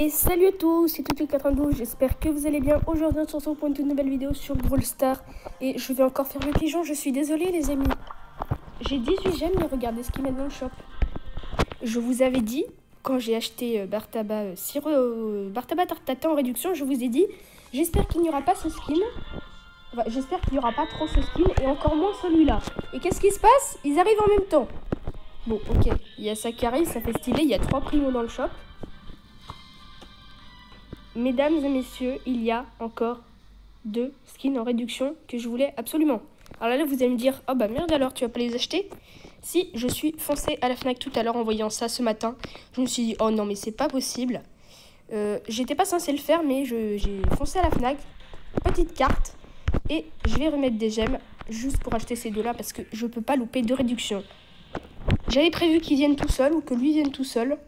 Et salut à tous, c'est Toutou92, j'espère que vous allez bien. Aujourd'hui on se retrouve pour une toute nouvelle vidéo sur Brawl Stars. Et je vais encore faire le pigeon, je suis désolé les amis. J'ai 18 gemmes, mais regardez ce qu'ils mettent dans le shop. Je vous avais dit, quand j'ai acheté Bartaba Tartata en réduction, je vous ai dit, j'espère qu'il n'y aura pas ce skin. Enfin, j'espère qu'il n'y aura pas trop ce skin, et encore moins celui-là. Et qu'est-ce qui se passe? Ils arrivent en même temps. Bon, ok, il y a Sakari, ça fait stylé, il y a 3 primos dans le shop. Mesdames et messieurs, il y a encore 2 skins en réduction que je voulais absolument. Alors là, vous allez me dire, oh bah merde alors, tu vas pas les acheter? Si, je suis foncé à la Fnac tout à l'heure en voyant ça ce matin. Je me suis dit, oh non mais c'est pas possible. J'étais pas censé le faire, mais j'ai foncé à la Fnac. Petite carte. Et je vais remettre des gemmes juste pour acheter ces deux-là parce que je peux pas louper de réduction. J'avais prévu qu'ils viennent tout seuls ou que lui vienne tout seul.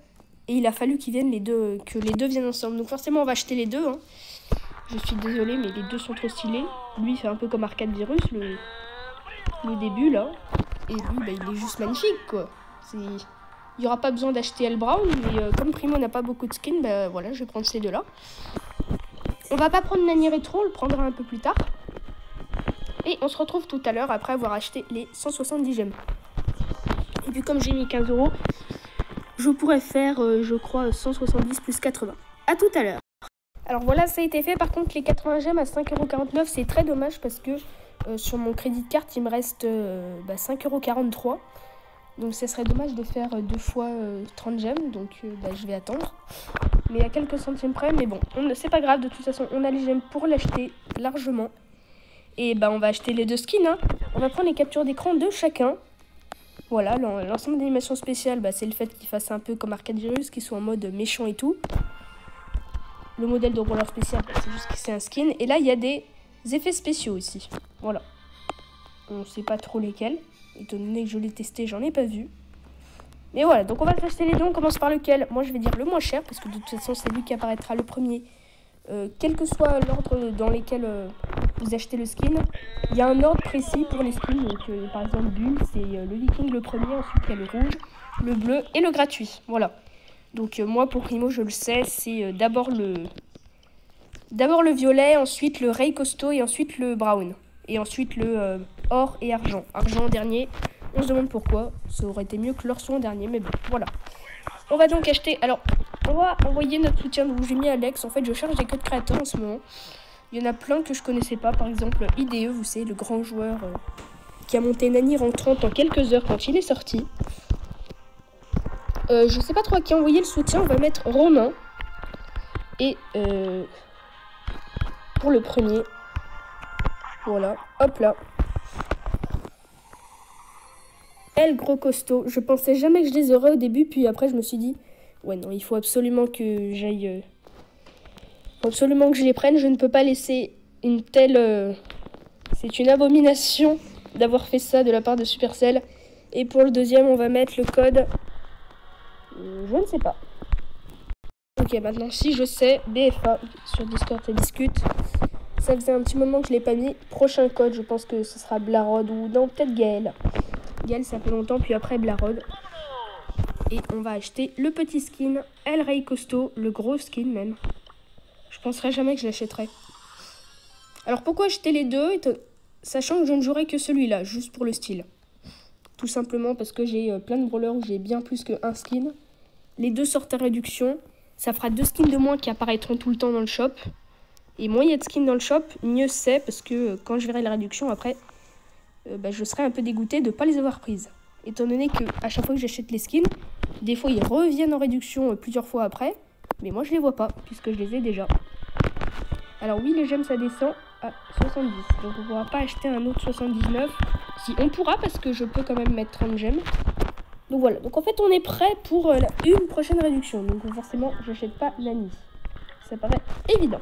Et il a fallu qu'ils viennent que les deux viennent ensemble. Donc forcément, on va acheter les deux. Hein. Je suis désolée, mais les deux sont trop stylés. Lui, il fait un peu comme Arcade Virus, le début, là. Et lui, bah, il est juste magnifique, quoi. Il n'y aura pas besoin d'acheter El Brown. Mais comme Primo n'a pas beaucoup de skins, bah voilà, je vais prendre ces deux-là. On va pas prendre Nani Rétro, on le prendra un peu plus tard. Et on se retrouve tout à l'heure après avoir acheté les 170 gemmes. Et puis comme j'ai mis 15 €, je pourrais faire, je crois, 170 plus 80. À tout à l'heure. Alors voilà, ça a été fait. Par contre, les 80 gemmes à 5,49 €, c'est très dommage parce que sur mon crédit de carte, il me reste 5,43 €. Donc, ça serait dommage de faire 2 fois 30 gemmes. Donc, je vais attendre. Mais à quelques centimes près. Mais bon, c'est pas grave. De toute façon, on a les gemmes pour l'acheter largement. Et on va acheter les deux skins. Hein. On va prendre les captures d'écran de chacun. Voilà, l'ensemble d'animation spéciale, c'est le fait qu'il fasse un peu comme Arcade Virus, qu'il soit en mode méchant et tout. Le modèle de roller spécial, c'est juste que c'est un skin. Et là, il y a des effets spéciaux aussi. Voilà. On ne sait pas trop lesquels. Étant donné que je l'ai testé, j'en ai pas vu. Mais voilà, donc on va s'acheter les deux. On commence par lequel? Moi, je vais dire le moins cher, parce que de toute façon, c'est lui qui apparaîtra le premier. Quel que soit l'ordre dans lequel vous achetez le skin, il y a un ordre précis pour les skins. Donc, par exemple, Bull, c'est le Viking le premier, ensuite il y a le rouge, le bleu et le gratuit. Voilà. Donc, moi, pour Primo, je le sais, c'est d'abord le violet, ensuite le Ray costaud et ensuite le brown. Et ensuite le or et argent. Argent en dernier. On se demande pourquoi. Ça aurait été mieux que l'or soit en dernier, mais bon, voilà. On va donc acheter. Alors, on va envoyer notre soutien. Donc, j'ai mis Alex. En fait, je cherche des codes créateurs en ce moment. Il y en a plein que je connaissais pas. Par exemple, IDE, vous savez, le grand joueur qui a monté Nani en 30 en quelques heures quand il est sorti. Je sais pas trop à qui envoyer le soutien. On va mettre Romain. Et pour le premier. Voilà. Hop là. Elle, gros costaud. Je pensais jamais que je les aurais au début. Puis après, je me suis dit, ouais, non, il faut absolument que j'aille. Faut absolument que je les prenne. Je ne peux pas laisser une telle. C'est une abomination d'avoir fait ça de la part de Supercell. Et pour le deuxième, on va mettre le code. Je ne sais pas. Ok, maintenant, si je sais, BFA. Sur Discord, ça discute. Ça faisait un petit moment que je ne l'ai pas mis. Prochain code, je pense que ce sera Blarod ou non, peut-être Gaël. Gaël, ça fait longtemps, puis après Blarod. Et on va acheter le petit skin, El Ray costaud, le gros skin même. Je penserais jamais que je l'achèterais. Alors pourquoi acheter les deux, sachant que je ne jouerai que celui-là, juste pour le style. Tout simplement parce que j'ai plein de brawlers où j'ai bien plus qu'un skin. Les deux sortent à réduction. Ça fera 2 skins de moins qui apparaîtront tout le temps dans le shop. Et moins il y a de skins dans le shop, mieux c'est, parce que quand je verrai la réduction après, je serai un peu dégoûtée de ne pas les avoir prises. Étant donné qu'à chaque fois que j'achète les skins, des fois ils reviennent en réduction plusieurs fois après, mais moi je les vois pas, puisque je les ai déjà. Alors oui, les gemmes ça descend à 70, donc on ne pourra pas acheter un autre 79. Si on pourra, parce que je peux quand même mettre 30 gemmes. Donc voilà, donc en fait on est prêt pour une prochaine réduction, donc forcément j'achète pas Nani. Ça paraît évident.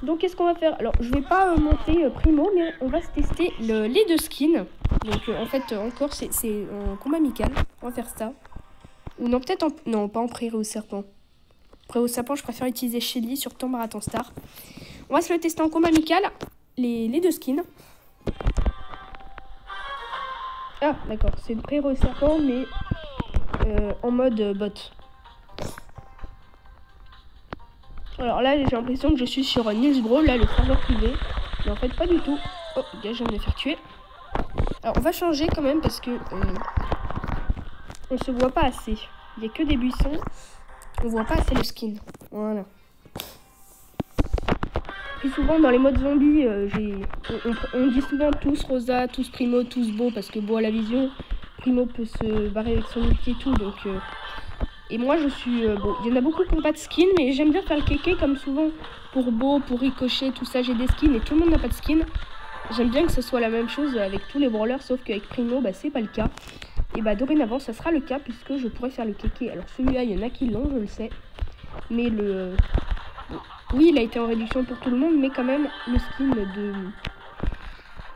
Donc qu'est-ce qu'on va faire? Alors je vais pas monter Primo, mais on va se tester les deux skins. Donc en fait encore c'est en combat amical. On va faire ça. Ou non, peut-être non, pas en prairie au serpent. Prairie au serpent, je préfère utiliser Shelly sur Temps Marathon Star. On va se le tester en combat amical. Les deux skins. Ah d'accord, c'est une prairie au serpent mais en mode bot. Alors là, j'ai l'impression que je suis sur Nils Bro, là, le serveur privé. Mais en fait, pas du tout. Oh, gars, je viens de me faire tuer. Alors, on va changer quand même parce que on se voit pas assez. Il n'y a que des buissons. On voit pas assez le skin. Voilà. Puis souvent, dans les modes zombies, on dit souvent tous Rosa, tous Primo, tous Beau, parce que Beau a la vision. Primo peut se barrer avec son ulti et tout, donc... Et moi, je suis... bon, il y en a beaucoup qui n'ont pas de skin, mais j'aime bien faire le kéké, comme souvent, pour Beau, pour Ricochet, tout ça, j'ai des skins, et tout le monde n'a pas de skin. J'aime bien que ce soit la même chose avec tous les brawlers, sauf qu'avec Primo, bah, c'est pas le cas. Et bah, dorénavant, ça sera le cas, puisque je pourrais faire le kéké. Alors, celui-là, il y en a qui l'ont, je le sais. Mais le... oui, il a été en réduction pour tout le monde, mais quand même, le skin de...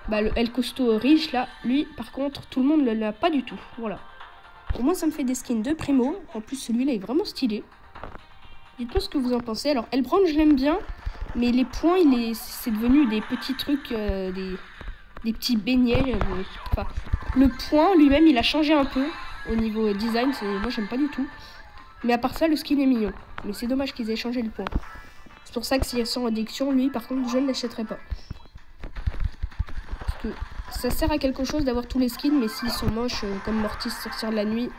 bah, le El Costaud riche, là, lui, par contre, tout le monde ne l'a pas du tout. Voilà. Au moins, ça me fait des skins de Primo. En plus, celui-là est vraiment stylé. Dites-moi ce que vous en pensez. Alors, Elbrand, je l'aime bien. Mais les points, c'est devenu des petits trucs, des petits beignets. Enfin, le point, lui-même, il a changé un peu au niveau design. Moi, j'aime pas du tout. Mais à part ça, le skin est mignon. Mais c'est dommage qu'ils aient changé le point. C'est pour ça que s'il y a sans réduction, lui, par contre, je ne l'achèterai pas. Parce que ça sert à quelque chose d'avoir tous les skins, mais s'ils sont moches, comme Mortis sortir de la nuit,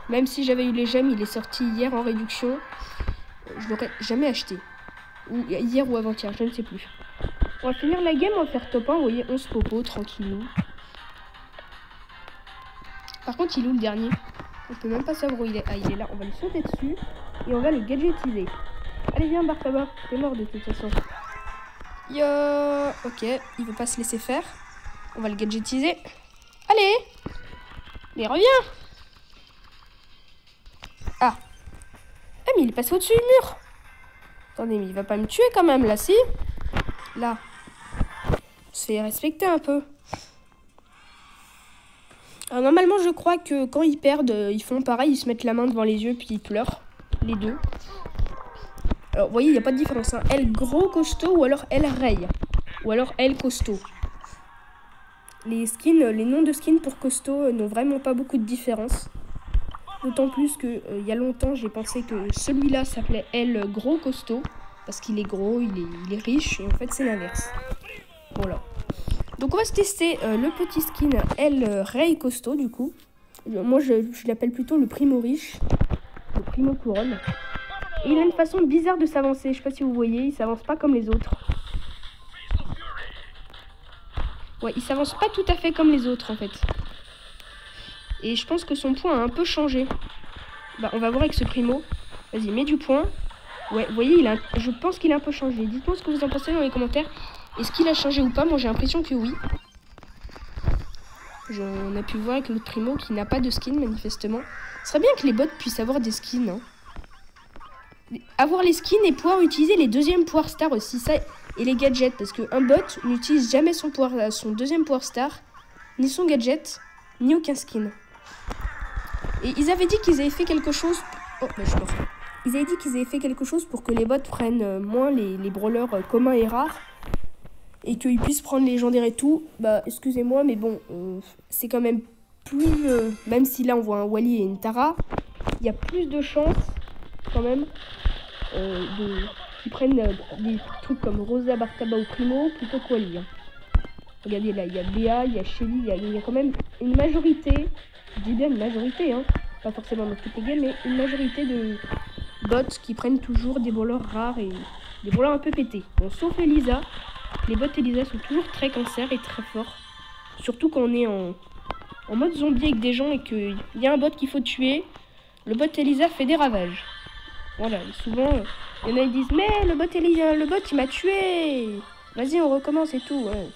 même si j'avais eu les gemmes, il est sorti hier en réduction, je l'aurais jamais acheté. Ou hier ou avant-hier, je ne sais plus. On va finir la game, on va faire top 1, vous voyez, 11 popos, tranquillou. Par contre, il est où le dernier? On peut même pas savoir où il est. Ah, il est là, on va le sauter dessus, et on va le gadgetiser. Allez, viens, Bartaba, t'es mort de toute façon. Yo, ok, il veut pas se laisser faire. On va le gadgetiser. Allez! Mais reviens! Ah! Ah, mais il est passé au-dessus du mur! Attendez, mais il va pas me tuer quand même, là, si? Là. On se fait respecter un peu. Alors, normalement, je crois que quand ils perdent, ils font pareil, ils se mettent la main devant les yeux, puis ils pleurent. Les deux. Alors, vous voyez, il n'y a pas de différence. Hein. Elle gros costaud ou alors elle raye. Ou alors elle costaud. Les skins, les noms de skins pour costaud n'ont vraiment pas beaucoup de différence. D'autant plus que il y a longtemps, j'ai pensé que celui-là s'appelait elle gros costaud. Parce qu'il est gros, il est riche. Et en fait, c'est l'inverse. Voilà. Donc, on va se tester le petit skin elle raye costaud, du coup. Moi, je l'appelle plutôt le primo riche. Le primo couronne. Et il a une façon bizarre de s'avancer. Je sais pas si vous voyez, il s'avance pas comme les autres. Ouais, il s'avance pas tout à fait comme les autres en fait. Et je pense que son point a un peu changé. Bah, on va voir avec ce primo. Vas-y, mets du point. Ouais, vous voyez, je pense qu'il a un peu changé. Dites-moi ce que vous en pensez dans les commentaires. Est-ce qu'il a changé ou pas? Moi, j'ai l'impression que oui. On a pu voir avec l'autre primo qui n'a pas de skin manifestement. Ce serait bien que les bots puissent avoir des skins. Hein. Avoir les skins et pouvoir utiliser les deuxièmes pouvoirs star aussi. Ça... Et les gadgets, parce qu'un bot n'utilise jamais son deuxième pouvoir star, ni son gadget, ni aucun skin. Et ils avaient dit qu'ils avaient fait quelque chose... Oh, bah je meurs. Ils avaient dit qu'ils avaient fait quelque chose pour que les bots prennent moins les brawlers communs et rares, et qu'ils puissent prendre les légendaires et tout. Bah, excusez-moi, mais bon, c'est quand même plus... même si là on voit un Wally et une Tara, il y a plus de chances, quand même, qui prennent des trucs comme Rosa, Bartaba ou Primo plutôt que Wally. Hein. Regardez là, il y a Béa, il y a Shelly, il y a quand même une majorité, je dis bien une majorité, hein, pas forcément dans toutes les games, mais une majorité de bots qui prennent toujours des brawlers rares et des brawlers un peu pétés. Bon, sauf Elisa, les bots Elisa sont toujours très cancer et très forts, surtout quand on est en mode zombie avec des gens et qu'il y a un bot qu'il faut tuer, le bot Elisa fait des ravages. Voilà, et souvent... il y en a qui disent, mais le bot il m'a tué. Vas-y, on recommence et tout. Ouais.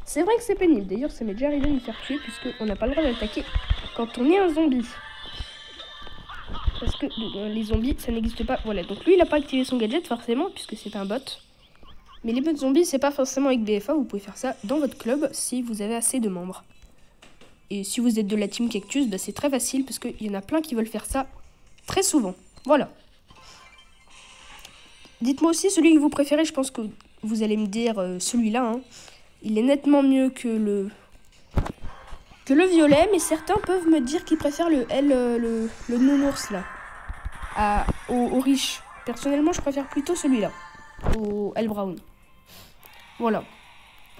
C'est vrai que c'est pénible. D'ailleurs, ça m'est déjà arrivé de me faire tuer puisqu'on n'a pas le droit d'attaquer quand on est un zombie. Parce que les zombies, ça n'existe pas. Voilà, donc lui, il n'a pas activé son gadget forcément puisque c'est un bot. Mais les bots zombies, c'est pas forcément avec BFA. Vous pouvez faire ça dans votre club si vous avez assez de membres. Et si vous êtes de la team Cactus, bah, c'est très facile parce qu'il y en a plein qui veulent faire ça très souvent. Voilà. Dites-moi aussi celui que vous préférez, je pense que vous allez me dire celui-là. Hein. Il est nettement mieux que le violet, mais certains peuvent me dire qu'ils préfèrent le nounours là, au riche. Personnellement, je préfère plutôt celui-là, au L Brown. Voilà.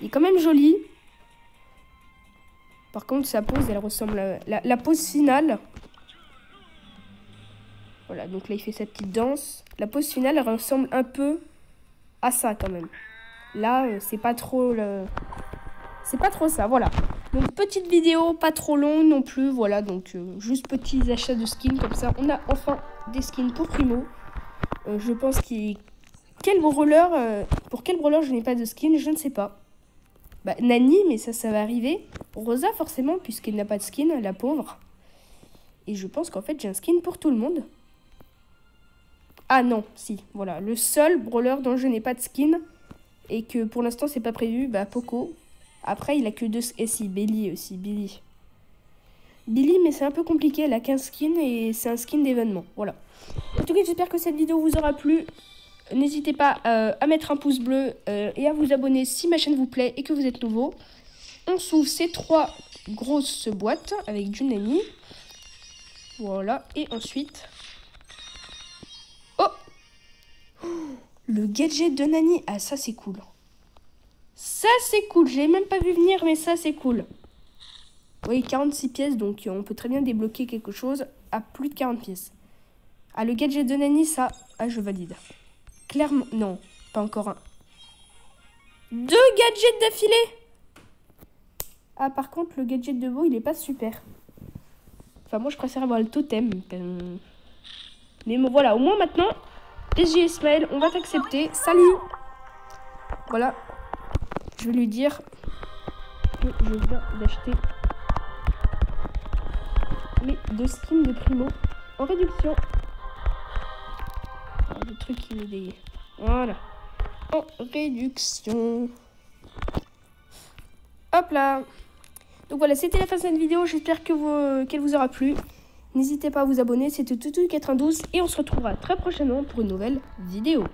Il est quand même joli. Par contre, sa pose, elle ressemble à... La pose finale... Voilà, donc là, il fait sa petite danse. La pose finale, elle ressemble un peu à ça, quand même. Là, c'est pas trop le... C'est pas trop ça, voilà. Donc, petite vidéo, pas trop longue non plus. Voilà, donc, juste petits achats de skins, comme ça. On a enfin des skins pour Primo. Je pense qu'il... Quel brawler... pour quel brawler je n'ai pas de skin, je ne sais pas. Bah, Nani, mais ça va arriver. Rosa, forcément, puisqu'elle n'a pas de skin, la pauvre. Et je pense qu'en fait, j'ai un skin pour tout le monde. Ah non, si, voilà. Le seul brawler dont je n'ai pas de skin et que pour l'instant, c'est pas prévu, bah, Poco. Après, il a que 2... Et si, Billy aussi, Billy. Billy, mais c'est un peu compliqué, elle a 15 skins et c'est un skin d'événement. Voilà. En tout cas, j'espère que cette vidéo vous aura plu. N'hésitez pas à mettre un pouce bleu et à vous abonner si ma chaîne vous plaît et que vous êtes nouveau. On s'ouvre ces 3 grosses boîtes avec du Nani. Voilà. Et ensuite... Oh, le gadget de Nani. Ah, ça, c'est cool. Ça, c'est cool. Je l'ai même pas vu venir, mais ça, c'est cool. Oui, 46 pièces, donc on peut très bien débloquer quelque chose à plus de 40 pièces. Ah, le gadget de Nani, ça... Ah, je valide. Clairement, non, pas encore un. 2 gadgets d'affilée. Ah, par contre, le gadget de Beau, il est pas super. Enfin, moi, je préfère avoir le totem. Mais bon, voilà, au moins maintenant, SG Ismaël, on va t'accepter. Salut. Voilà. Je vais lui dire que je viens d'acheter les 2 skins de Primo en réduction. Le truc qui me dégueule. Voilà. En réduction. Hop là. Donc voilà, c'était la fin de cette vidéo. J'espère que qu'elle vous aura plu. N'hésitez pas à vous abonner. C'était Toutou92 et on se retrouvera très prochainement pour une nouvelle vidéo.